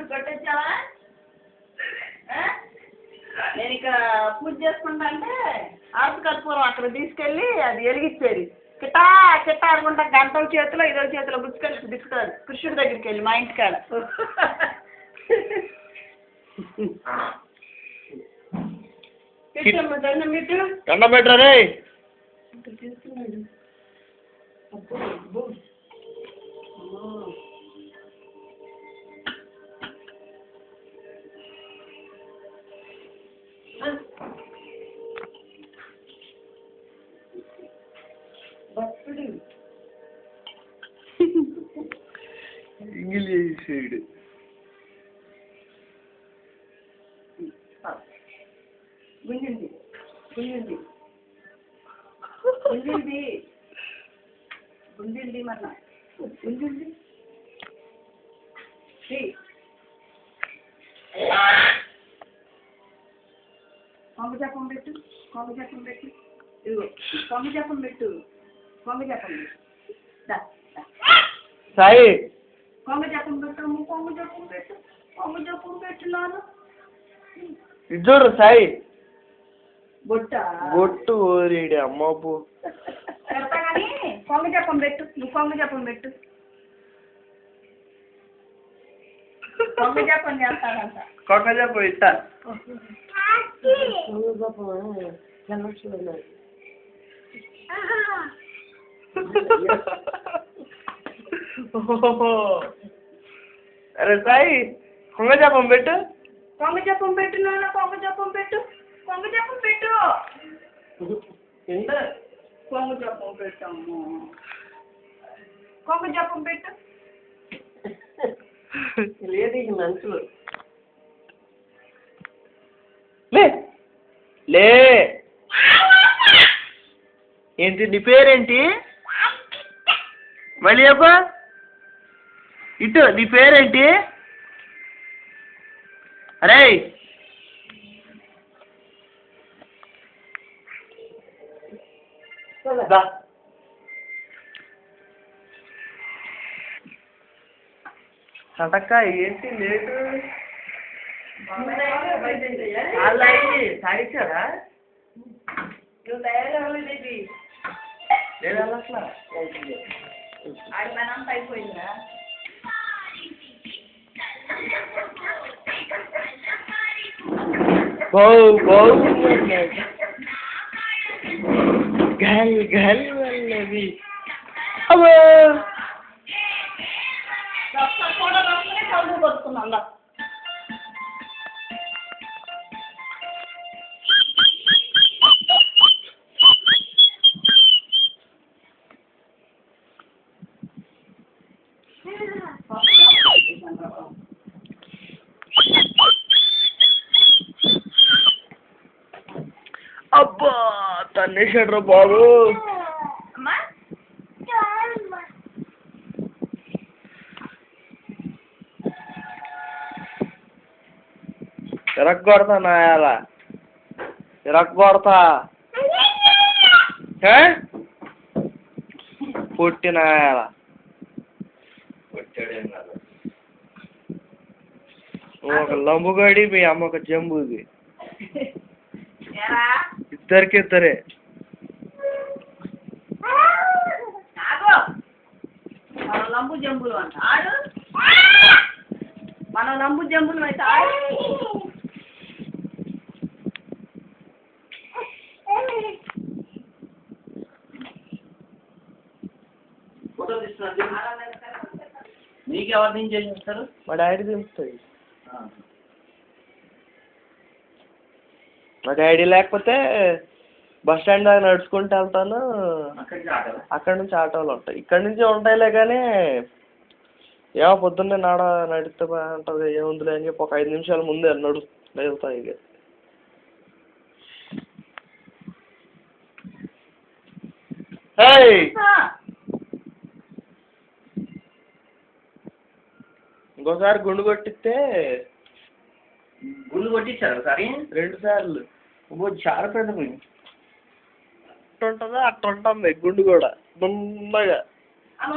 కొట్టొచ్చావా? నేను ఇక పూజ చేసుకుంటా అంటే ఆకు కర్పూరం అక్కడ తీసుకెళ్ళి అది వెలిగించేది. కిటా కిటా అనుకుంటా గంటల చేతిలో ఇదో చేతిలో గుచ్చుకొని దిక్కుతాడు కృష్ణుడి దగ్గరికి వెళ్ళి మా ఇంటికాడ. దండం పెట్టరే తీసుకున్నాడు. ఇంగ్లీష్ సైడ్ గుంజింది గుంజింది గుంజింది గుంజింది మన గుంజింది కొంగ జపం పెట్టు కొంగ జపం పెట్టు ఇదిగో కొంగ జపం పెట్టు కొంగ జపం పెట్టు సాయి కొంగ జపం పెట్టు కొంగ జపం పెట్టు కొంగ జపం పెట్టున్నాను ఇద్దరు సాయి బొట్ట బొట్టు ఓరేడి అమ్మపు పెడతా కానీ కొంగ జపం పెట్టు నువ్వు కొంగ జపం పెట్టు కొంగ జపం చేస్తాడంట కొంగ జపం ఇస్తా అరే సాయి కొంగ జపం పెట్టు కొంగ జపం పెట్టు నాన్న కొంగ జపం పెట్టు కొంగ జపం పెట్టు కొంగ జపం పెట్టమ్మా కొంగ జపం పెట్టు లేదు ఈ మనుషులు లే లే ఏంటి నీ పేరేంటి మళ్ళీ చెప్ప ఇటు నీ పేరేంటి అరే కటక్క ఏంటి లేటు వాళ్ళు అయింది తాగించారా నువ్వు తయారవ్వలేదు లేదా అసలు ఆడి మనంతా అయిపోయిందా గల్ గల్ వల్లవి అమ్మో కూడా వస్తూనే చదువు కొడుతున్నాం అబ్బా తన్నేసాడు బాబు ఇరగొడతా నాయాల ఇరగొడతా పుట్టినాయాల ఒక లంబుగాడి మీ అమ్మ ఒక జంబుది ఇద్దరికిద్దరే మన లంబు జంబులు అంట ఆడు మన లంబు జంబులు అయితే ఆడు నీకు ఎవరు నుంచి చేస్తారు మా డాడీ దింపుతుంది మా డాడీ లేకపోతే బస్ స్టాండ్ దాకా నడుచుకుంటూ వెళ్తాను అక్కడ నుంచి ఆటోలు ఉంటాయి ఇక్కడ నుంచి ఉంటాయిలే కానీ ఏమో పొద్దున్నే నడిస్తే బాగుంటుంది ఏముందిలే అని చెప్పి ఒక 5 నిమిషాల ముందే వెళ్తాను ఇక ఏయ్ ఇంకోసారి గుండు కొట్టిస్తే గుళ్ళు కొట్టించారు ఒకసారి 2 సార్లు. చాలా పెద్ద గుడి. అట్టుంటుందా అట్టుంటుంది గుండు కూడా నున్నగా. అమ్మ